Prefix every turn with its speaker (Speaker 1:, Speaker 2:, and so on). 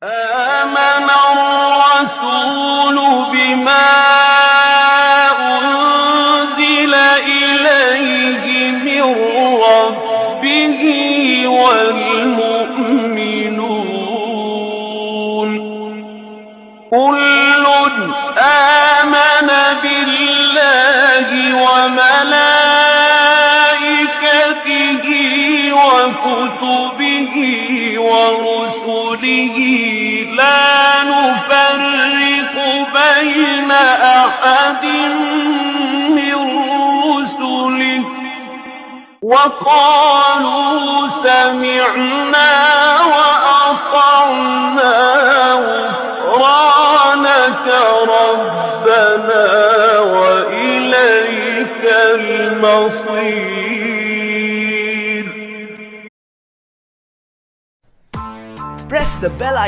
Speaker 1: آمن الرسول بما أنزل إليه من ربه والمؤمنون كل آمن بالله وملائكته وكتبه ورسله لا نفرق بين أحد من رسله وقالوا سمعنا وأطعنا غفرانك ربنا وإليك المصير.
Speaker 2: Press the bell icon